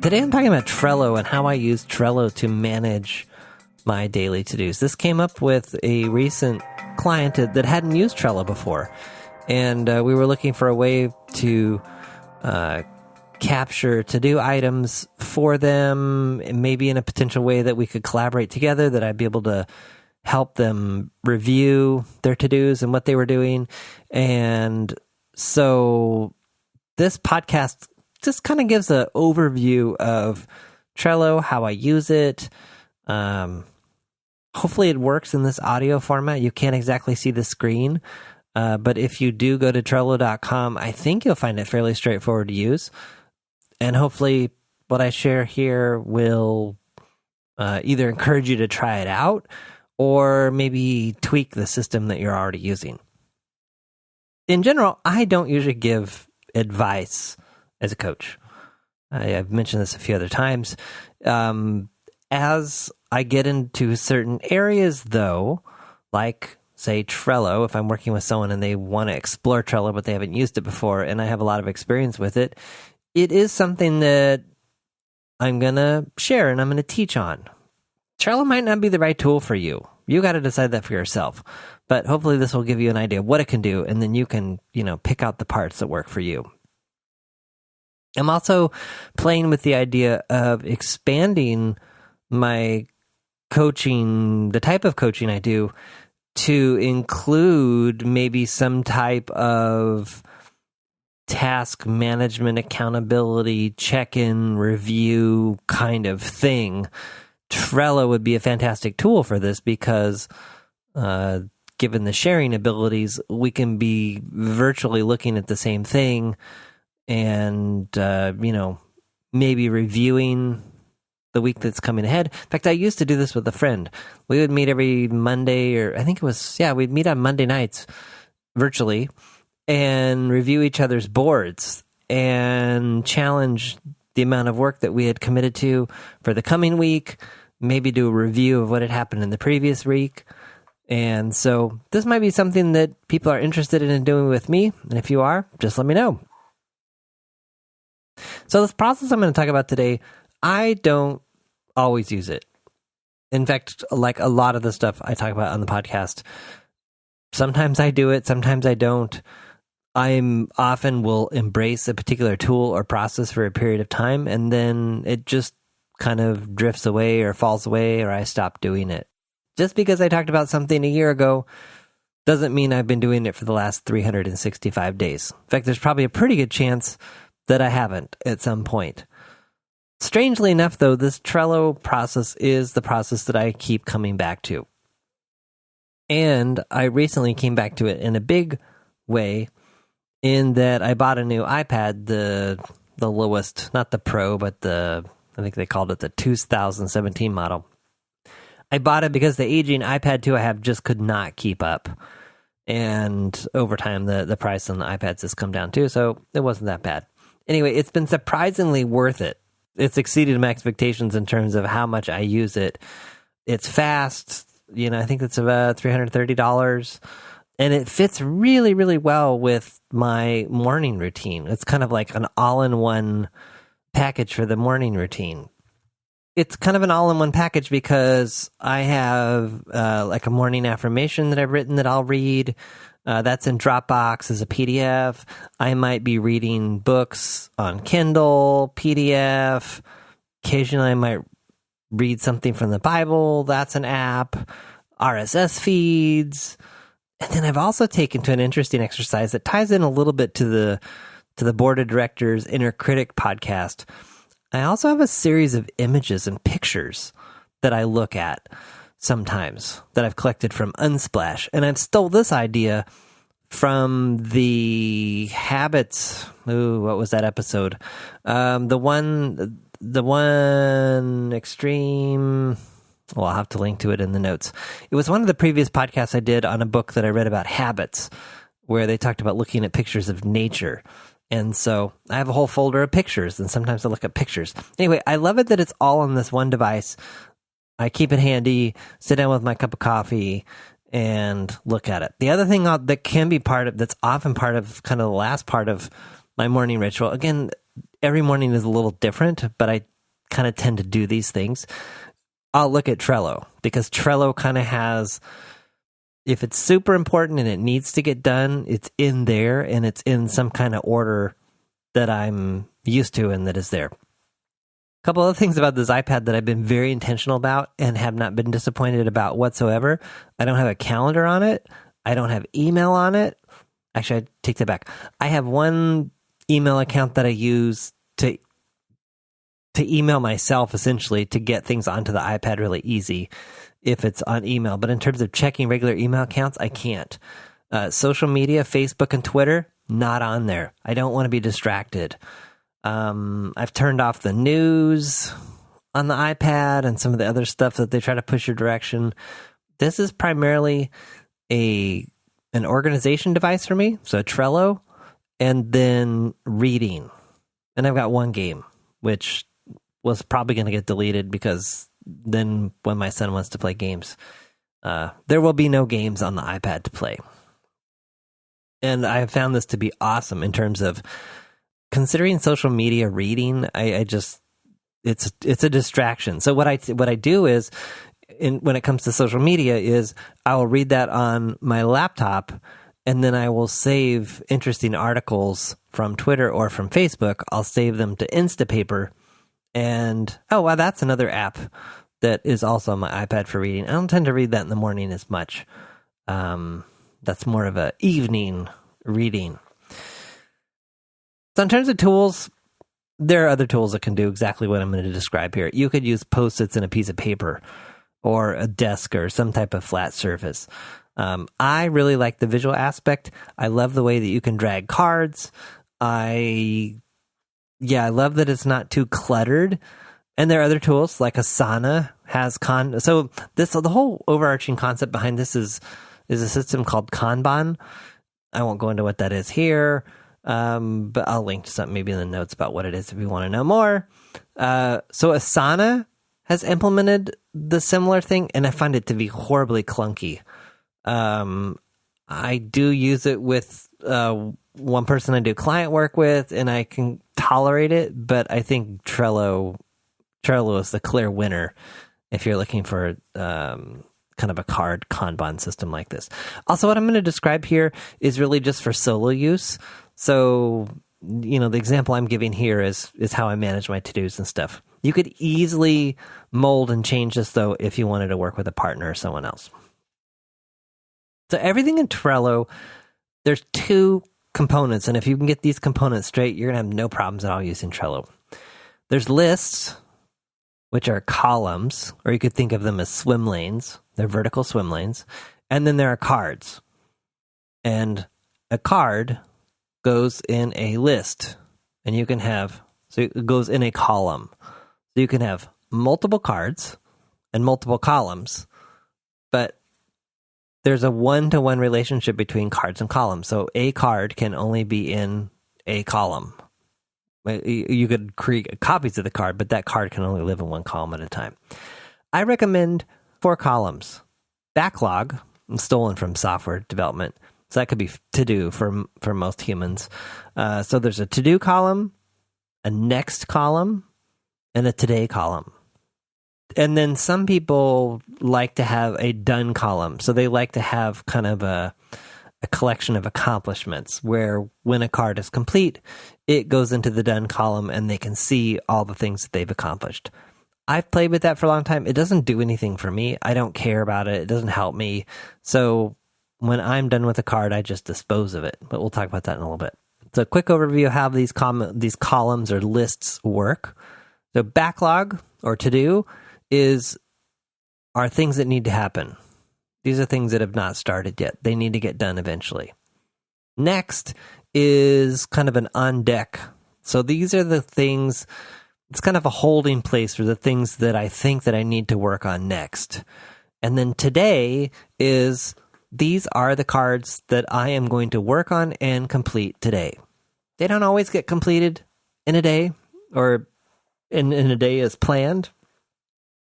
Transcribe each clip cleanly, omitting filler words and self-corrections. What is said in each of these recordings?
Today I'm talking about Trello and how I use Trello to manage my daily to-dos. This came up with a recent client that hadn't used Trello before, and we were looking for a way to capture to-do items for them, maybe in a potential way that we could collaborate together, that I'd be able to help them review their to-dos and what they were doing. And so this podcast just kind of gives an overview of Trello, how I use it. Hopefully it works in this audio format. You can't exactly see the screen, but if you do go to Trello.com, I think you'll find it fairly straightforward to use. And hopefully what I share here will either encourage you to try it out or maybe tweak the system that you're already using. In general, I don't usually give advice as a coach. I've mentioned this a few other times. As I get into certain areas, though, like, say, Trello, if I'm working with someone and they want to explore Trello, but they haven't used it before, and I have a lot of experience with it, it is something that I'm going to share and I'm going to teach on. Trello might not be the right tool for you. You got to decide that for yourself. But hopefully this will give you an idea of what it can do, and then you can, pick out the parts that work for you. I'm also playing with the idea of expanding my coaching, the type of coaching I do, to include maybe some type of task management, accountability, check-in, review kind of thing. Trello would be a fantastic tool for this because given the sharing abilities, we can be virtually looking at the same thing and, maybe reviewing the week that's coming ahead. In fact, I used to do this with a friend. We would meet every Monday, or I think it was, we'd meet on Monday nights virtually and review each other's boards and challenge the amount of work that we had committed to for the coming week, maybe do a review of what had happened in the previous week. And so this might be something that people are interested in doing with me. And if you are, just let me know. So this process I'm going to talk about today, I don't always use it. In fact, like a lot of the stuff I talk about on the podcast, sometimes I do it, sometimes I don't. I often will embrace a particular tool or process for a period of time, and then it just kind of drifts away or falls away, or I stop doing it. Just because I talked about something a year ago doesn't mean I've been doing it for the last 365 days. In fact, there's probably a pretty good chance that I haven't at some point. Strangely enough, though, this Trello process is the process that I keep coming back to. And I recently came back to it in a big way, in that I bought a new iPad, the lowest, not the Pro, but I think they called it the 2017 model. I bought it because the aging iPad 2 I have just could not keep up. And over time, the price on the iPads has come down too, so it wasn't that bad. Anyway, it's been surprisingly worth it. It's exceeded my expectations in terms of how much I use it. It's fast. I think it's about $330. And it fits really, really well with my morning routine. It's kind of like an all-in-one package for the morning routine. It's kind of an all-in-one package because I have like a morning affirmation that I've written that I'll read. That's in Dropbox as a PDF. I might be reading books on Kindle, PDF. Occasionally I might read something from the Bible. That's an app. RSS feeds. And then I've also taken to an interesting exercise that ties in a little bit to the Board of Directors Inner Critic podcast. I also have a series of images and pictures that I look at sometimes that I've collected from Unsplash. And I've stole this idea from the Habits. Ooh, what was that episode? The one extreme. Well, I'll have to link to it in the notes. It was one of the previous podcasts I did on a book that I read about habits, where they talked about looking at pictures of nature. And so I have a whole folder of pictures, and sometimes I look at pictures. Anyway, I love it that it's all on this one device. I keep it handy, sit down with my cup of coffee, and look at it. The other thing that can be that's often part of kind of the last part of my morning ritual, again, every morning is a little different, but I kind of tend to do these things, I'll look at Trello, because Trello kind of has, if it's super important and it needs to get done, it's in there and it's in some kind of order that I'm used to and that is there. A couple other things about this iPad that I've been very intentional about and have not been disappointed about whatsoever. I don't have a calendar on it. I don't have email on it. Actually, I take that back. I have one email account that I use to email myself, essentially, to get things onto the iPad really easy if it's on email. But in terms of checking regular email accounts, I can't. Social media, Facebook and Twitter, not on there. I don't want to be distracted. I've turned off the news on the iPad and some of the other stuff that they try to push your direction. This is primarily an organization device for me, so Trello, and then reading. And I've got one game, which was probably going to get deleted because then when my son wants to play games, there will be no games on the iPad to play. And I have found this to be awesome in terms of considering social media reading. It's a distraction. So what I do is, when it comes to social media, is I will read that on my laptop, and then I will save interesting articles from Twitter or from Facebook. I'll save them to Instapaper. And, oh, wow, that's another app that is also on my iPad for reading. I don't tend to read that in the morning as much. That's more of an evening reading. So in terms of tools, there are other tools that can do exactly what I'm going to describe here. You could use Post-its and a piece of paper or a desk or some type of flat surface. I really like the visual aspect. I love the way that you can drag cards. I love that it's not too cluttered. And there are other tools like Asana has so the whole overarching concept behind this is a system called Kanban. I won't go into what that is here, but I'll link to something maybe in the notes about what it is if you want to know more. So Asana has implemented the similar thing, and I find it to be horribly clunky. I do use it with one person I do client work with, and I can tolerate it, but I think Trello is the clear winner if you're looking for kind of a card Kanban system like this. Also, what I'm going to describe here is really just for solo use. So, the example I'm giving here is how I manage my to-dos and stuff. You could easily mold and change this, though, if you wanted to work with a partner or someone else. So everything in Trello, there's two components, and if you can get these components straight, you're going to have no problems at all using Trello. There's lists, which are columns, or you could think of them as swim lanes. They're vertical swim lanes. And then there are cards. And a card goes in a list, and so it goes in a column. So you can have multiple cards and multiple columns, but there's a one-to-one relationship between cards and columns. So a card can only be in a column. You could create copies of the card, but that card can only live in one column at a time. I recommend 4 columns. Backlog, stolen from software development. So that could be to-do for most humans. So there's a to-do column, a next column, and a today column. And then some people like to have a done column. So they like to have kind of a collection of accomplishments where when a card is complete, it goes into the done column and they can see all the things that they've accomplished. I've played with that for a long time. It doesn't do anything for me. I don't care about it. It doesn't help me. So when I'm done with a card, I just dispose of it. But we'll talk about that in a little bit. So a quick overview of how these columns or lists work. So backlog or to-do are things that need to happen. These are things that have not started yet. They need to get done eventually. Next is kind of an on deck. So these are the things, it's kind of a holding place for the things that I think that I need to work on next. And then today these are the cards that I am going to work on and complete today. They don't always get completed in a day or in a day as planned.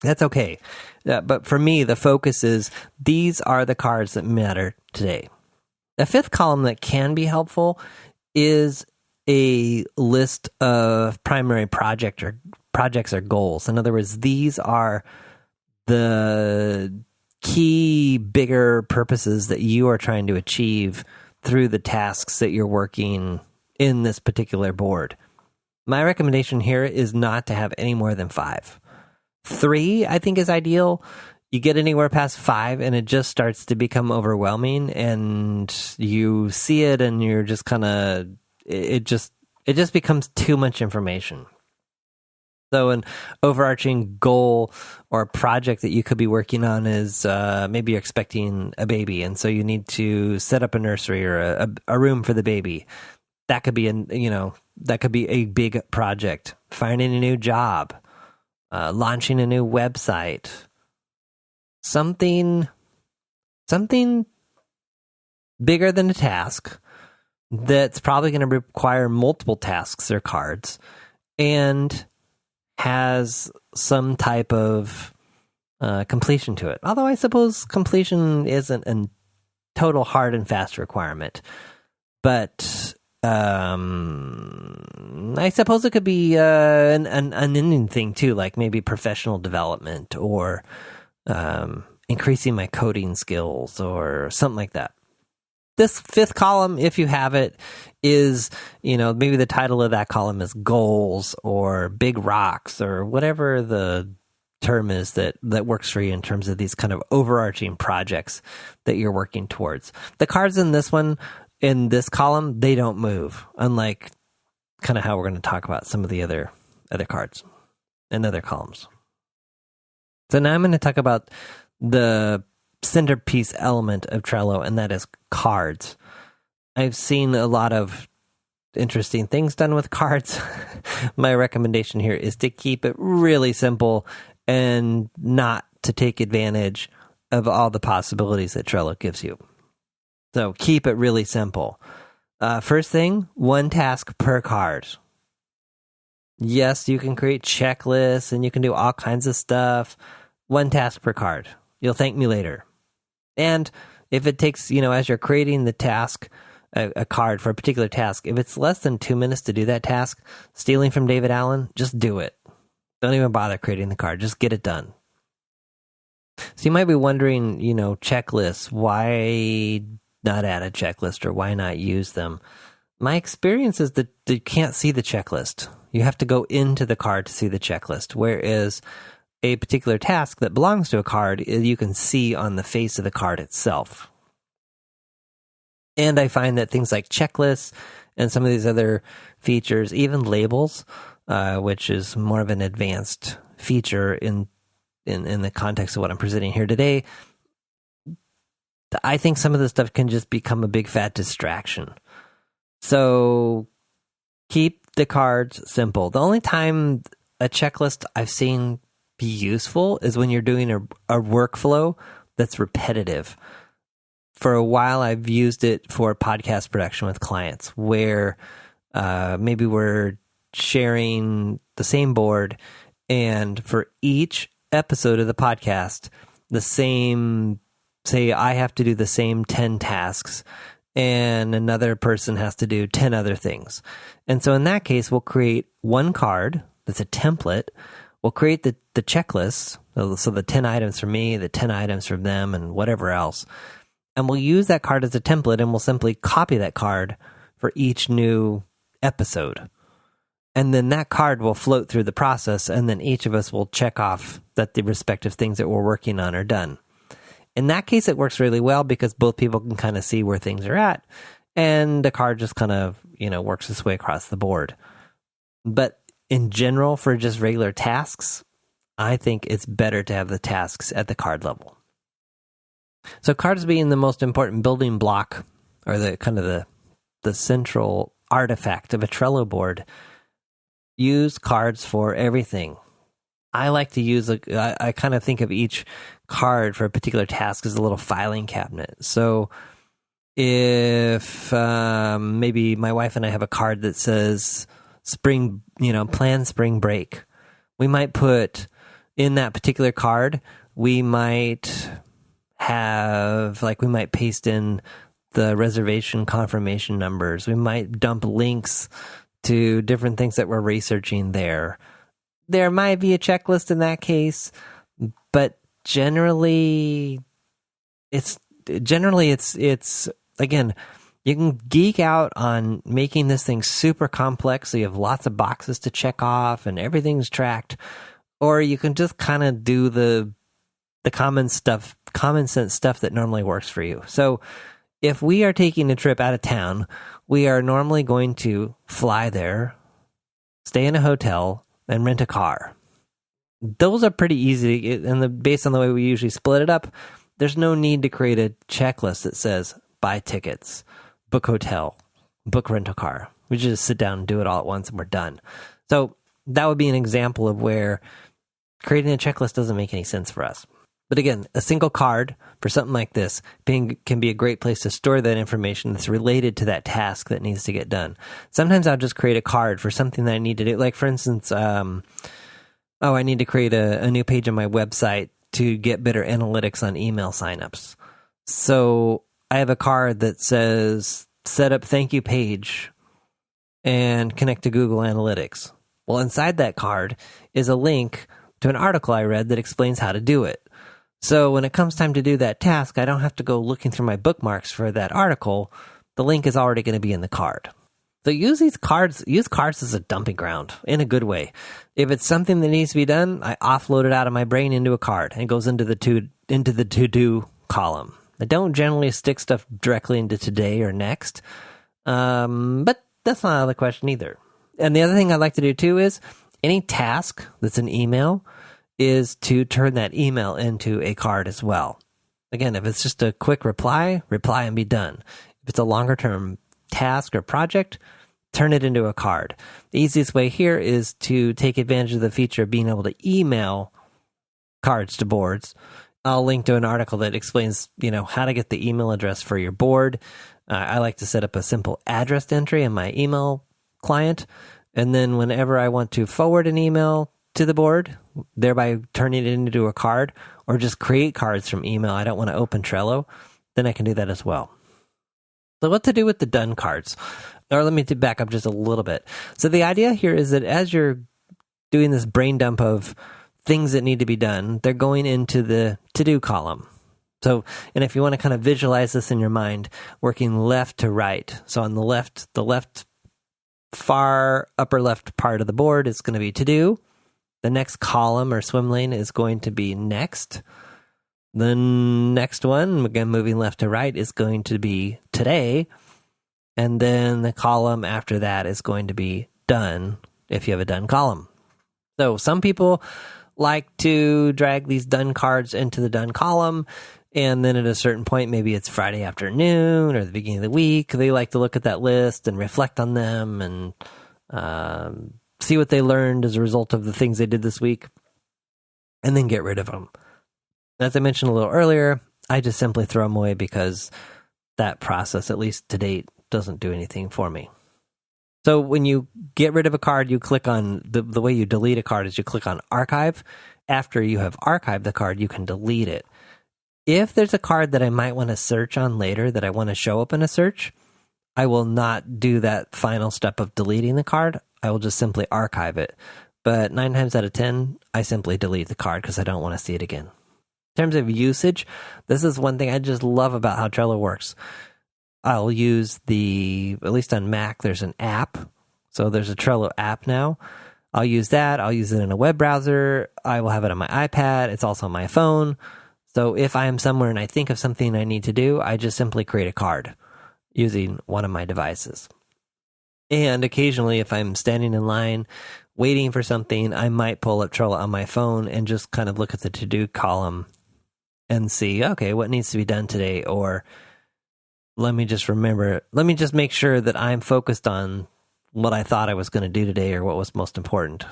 That's okay. But for me, the focus is these are the cards that matter today. The 5th column that can be helpful is a list of primary projects projects are goals. In other words, these are the key, bigger purposes that you are trying to achieve through the tasks that you're working in this particular board. My recommendation here is not to have any more than 5. 3, I think, is ideal. You get anywhere past 5 and it just starts to become overwhelming, and you see it and you're just kind of, it just becomes too much information. So an overarching goal or project that you could be working on is maybe you're expecting a baby, and so you need to set up a nursery or a room for the baby. That could be a big project. Finding a new job, launching a new website, something bigger than a task that's probably going to require multiple tasks or cards, and has some type of completion to it. Although I suppose completion isn't a total hard and fast requirement. But I suppose it could be an ending thing too, like maybe professional development or increasing my coding skills or something like that. This 5th column, if you have it, is, maybe the title of that column is goals or big rocks or whatever the term is that works for you in terms of these kind of overarching projects that you're working towards. The cards in this column, they don't move, unlike kind of how we're going to talk about some of the other cards and other columns. So now I'm going to talk about the centerpiece element of Trello, and that is cards. I've seen a lot of interesting things done with cards. My recommendation here is to keep it really simple and not to take advantage of all the possibilities that Trello gives you. So keep it really simple. First thing, 1 task per card. Yes, you can create checklists and you can do all kinds of stuff. 1 task per card. You'll thank me later. And if it takes, as you're creating the task, a card for a particular task, if it's less than 2 minutes to do that task, stealing from David Allen, just do it. Don't even bother creating the card. Just get it done. So you might be wondering, checklists, why not add a checklist or why not use them? My experience is that you can't see the checklist. You have to go into the card to see the checklist, whereas a particular task that belongs to a card, you can see on the face of the card itself. And I find that things like checklists and some of these other features, even labels, which is more of an advanced feature in the context of what I'm presenting here today, I think some of this stuff can just become a big fat distraction. So keep the cards simple. The only time a checklist I've seen be useful is when you're doing a workflow that's repetitive. For a while, I've used it for podcast production with clients where maybe we're sharing the same board, and for each episode of the podcast, say I have to do the same 10 tasks and another person has to do 10 other things. And so in that case, we'll create 1 card that's a template. We'll create the checklist, so the 10 items for me, the 10 items for them, and whatever else. And we'll use that card as a template, and we'll simply copy that card for each new episode. And then that card will float through the process, and then each of us will check off that the respective things that we're working on are done. In that case, it works really well because both people can kind of see where things are at, and the card just kind of, works its way across the board. But in general, for just regular tasks, I think it's better to have the tasks at the card level. So cards being the most important building block, or the kind of the central artifact of a Trello board, use cards for everything. I like to use, I kind of think of each card for a particular task as a little filing cabinet. So if maybe my wife and I have a card that says plan spring break, we might put in that particular card, we might paste in the reservation confirmation numbers. We might dump links to different things that we're researching there. there might be a checklist in that case, but generally it's again, you can geek out on making this thing super complex so you have lots of boxes to check off and everything's tracked, or you can just kind of do the common sense stuff that normally works for you. So if we are taking a trip out of town, we are normally going to fly there, stay in a hotel, and rent a car. Those are pretty easy, and based on the way we usually split it up, there's no need to create a checklist that says buy tickets, book hotel, book rental car. We just sit down and do it all at once and we're done. So that would be an example of where creating a checklist doesn't make any sense for us. But again, a single card for something like this can be a great place to store that information that's related to that task that needs to get done. Sometimes I'll just create a card for something that I need to do. Like, for instance, I need to create a new page on my website to get better analytics on email signups. So I have a card that says, set up thank you page and connect to Google Analytics. Well, inside that card is a link to an article I read that explains how to do it. So when it comes time to do that task, I don't have to go looking through my bookmarks for that article. The link is already going to be in the card. So use cards as a dumping ground in a good way. If it's something that needs to be done, I offload it out of my brain into a card and it goes into the to-do column. I don't generally stick stuff directly into today or next, but that's not out of the question either. And the other thing I like to do too is any task that's an email is to turn that email into a card as well. Again, if it's just a quick reply and be done. If it's a longer term task or project, turn it into a card. The easiest way here is to take advantage of the feature of being able to email cards to boards. I'll link to an article that explains, how to get the email address for your board. I like to set up a simple address entry in my email client. And then whenever I want to forward an email to the board, thereby turning it into a card, or just create cards from email, I don't want to open Trello, then I can do that as well. So what to do with the done cards? Or let me back up just a little bit. So the idea here is that as you're doing this brain dump of things that need to be done, they're going into the to-do column. So, and if you want to kind of visualize this in your mind, working left to right. So on the left far upper left part of the board is going to be to-do. The next column or swim lane is going to be next. The next one, again, moving left to right, is going to be today. And then the column after that is going to be done, if you have a done column. So some people like to drag these done cards into the done column, and then at a certain point, maybe it's Friday afternoon or the beginning of the week, they like to look at that list and reflect on them and see what they learned as a result of the things they did this week, and then get rid of them. As I mentioned a little earlier, I just simply throw them away because that process, at least to date, doesn't do anything for me. So when you get rid of a card, you click on the way you delete a card is you click on archive. After you have archived the card, you can delete it. If there's a card that I might want to search on later that I want to show up in a search, I will not do that final step of deleting the card. I will just simply archive it. But 9 times out of 10, I simply delete the card because I don't want to see it again. In terms of usage, this is one thing I just love about how Trello works. I'll use at least on Mac, there's an app. So there's a Trello app now. I'll use that. I'll use it in a web browser. I will have it on my iPad. It's also on my phone. So if I am somewhere and I think of something I need to do, I just simply create a card using one of my devices. And occasionally, if I'm standing in line waiting for something, I might pull up Trello on my phone and just kind of look at the to-do column and see, okay, what needs to be done today? Or let me just make sure that I'm focused on what I thought I was going to do today or what was most important.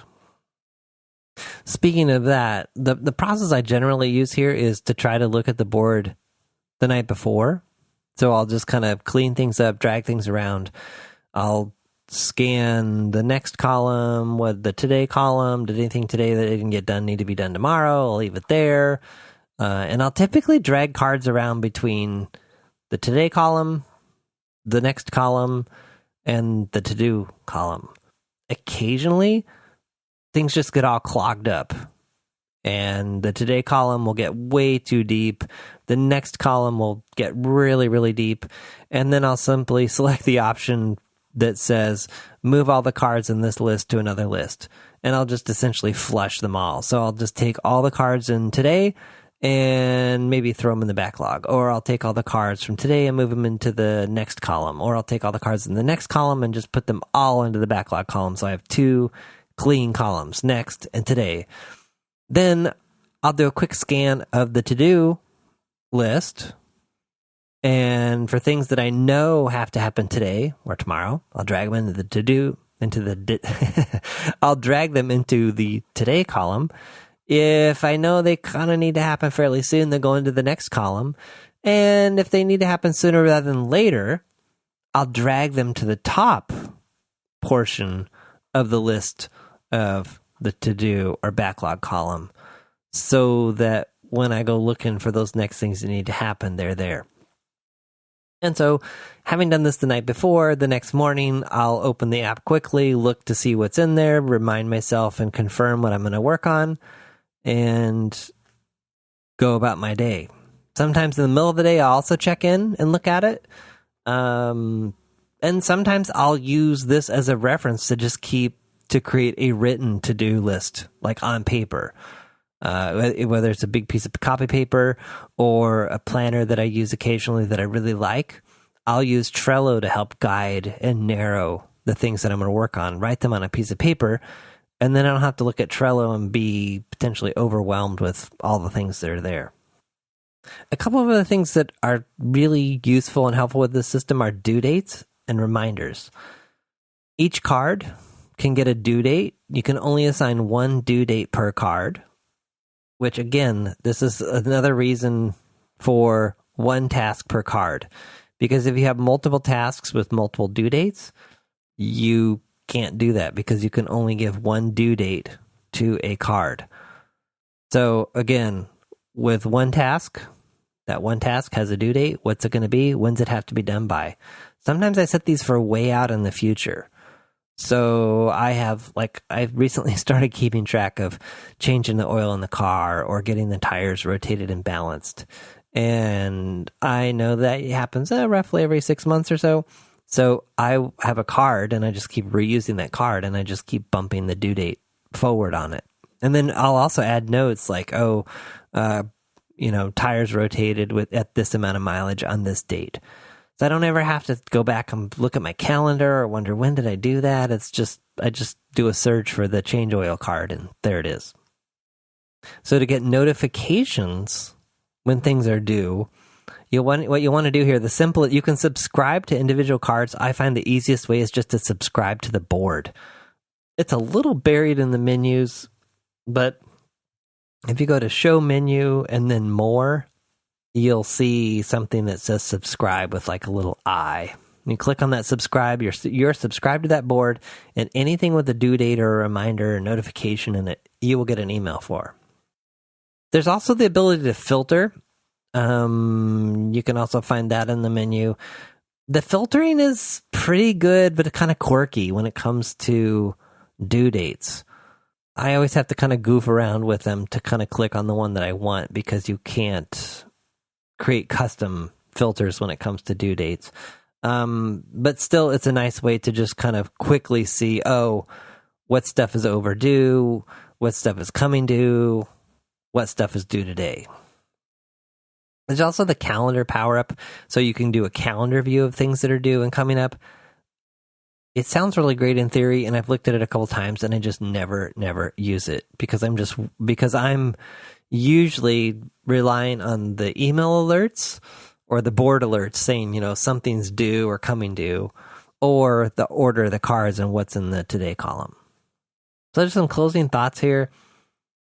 Speaking of that, the process I generally use here is to try to look at the board the night before. So I'll just kind of clean things up, drag things around. I'll scan the next column, the today column. Did anything today that didn't get done need to be done tomorrow? I'll leave it there. And I'll typically drag cards around between the today column, the next column, and the to-do column. Occasionally, things just get all clogged up. And the today column will get way too deep. The next column will get really, really deep. And then I'll simply select the option that says move all the cards in this list to another list. And I'll just essentially flush them all. So I'll just take all the cards in today and maybe throw them in the backlog. Or I'll take all the cards from today and move them into the next column. Or I'll take all the cards in the next column and just put them all into the backlog column. So I have 2 clean columns, next and today. Then I'll do a quick scan of the to-do list. And for things that I know have to happen today or tomorrow, I'll drag them into the to-do, I'll drag them into the today column. If I know they kind of need to happen fairly soon, they'll go into the next column. And if they need to happen sooner rather than later, I'll drag them to the top portion of the list of the to-do or backlog column so that when I go looking for those next things that need to happen, they're there. And so having done this the night before, the next morning, I'll open the app quickly, look to see what's in there, remind myself and confirm what I'm going to work on, and go about my day. Sometimes in the middle of the day, I'll also check in and look at it. And sometimes I'll use this as a reference to create a written to-do list, like on paper. Whether it's a big piece of copy paper or a planner that I use occasionally that I really like, I'll use Trello to help guide and narrow the things that I'm going to work on, write them on a piece of paper, and then I don't have to look at Trello and be potentially overwhelmed with all the things that are there. A couple of other things that are really useful and helpful with this system are due dates and reminders. Each card can get a due date. You can only assign 1 due date per card, which again, this is another reason for 1 task per card. Because if you have multiple tasks with multiple due dates, you can't do that because you can only give 1 due date to a card. So again, with 1 task, that 1 task has a due date. What's it going to be? When's it have to be done by? Sometimes I set these for way out in the future. So I've recently started keeping track of changing the oil in the car or getting the tires rotated and balanced. And I know that it happens roughly every 6 months or so. So I have a card and I just keep reusing that card and I just keep bumping the due date forward on it. And then I'll also add notes like, tires rotated at this amount of mileage on this date. So I don't ever have to go back and look at my calendar or wonder, when did I do that? I just do a search for the change oil card and there it is. So to get notifications when things are due, what you want to do here, you can subscribe to individual cards. I find the easiest way is just to subscribe to the board. It's a little buried in the menus, but if you go to show menu and then more, you'll see something that says subscribe with like a little I. You click on that subscribe, you're subscribed to that board, and anything with a due date or a reminder or notification in it, you will get an email for. There's also the ability to filter. You can also find that in the menu. The filtering is pretty good, but it's kind of quirky when it comes to due dates. I always have to kind of goof around with them to kind of click on the one that I want because you can't create custom filters when it comes to due dates. But still, it's a nice way to just kind of quickly see, what stuff is overdue, what stuff is coming due, what stuff is due today. There's also the calendar power-up, so you can do a calendar view of things that are due and coming up. It sounds really great in theory, and I've looked at it a couple times, and I just never use it because I'm usually relying on the email alerts or the board alerts saying, something's due or coming due, or the order of the cards and what's in the today column. So there's some closing thoughts here.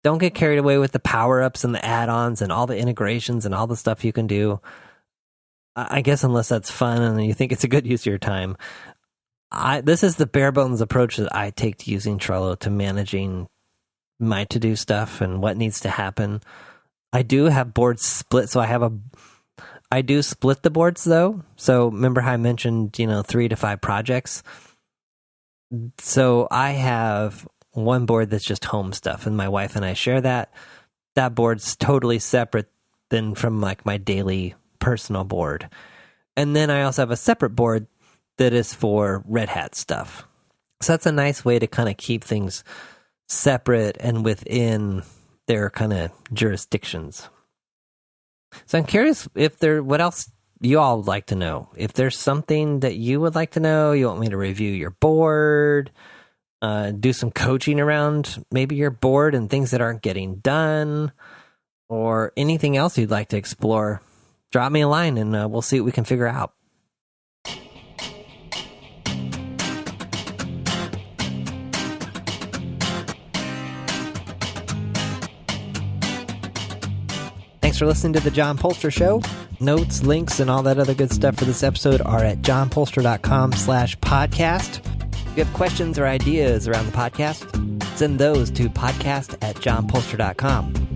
Don't get carried away with the power-ups and the add-ons and all the integrations and all the stuff you can do. I guess unless that's fun and you think it's a good use of your time. This is the bare bones approach that I take to using Trello to managing my to-do stuff and what needs to happen. I do have boards split, so I do split the boards though. So remember how I mentioned, 3 to 5 projects? So I have one board that's just home stuff, and my wife and I share that. That board's totally separate than from like my daily personal board. And then I also have a separate board that is for Red Hat stuff. So that's a nice way to kind of keep things separate and within their kind of jurisdictions. So I'm curious what else you all would like to know. If there's something that you would like to know, you want me to review your board, do some coaching around maybe your board and things that aren't getting done, or anything else you'd like to explore, drop me a line and we'll see what we can figure out. Thanks for listening to The John Polster Show. Notes, links, and all that other good stuff for this episode are at johnpolster.com/podcast. If you have questions or ideas around the podcast, send those to podcast@johnpolster.com.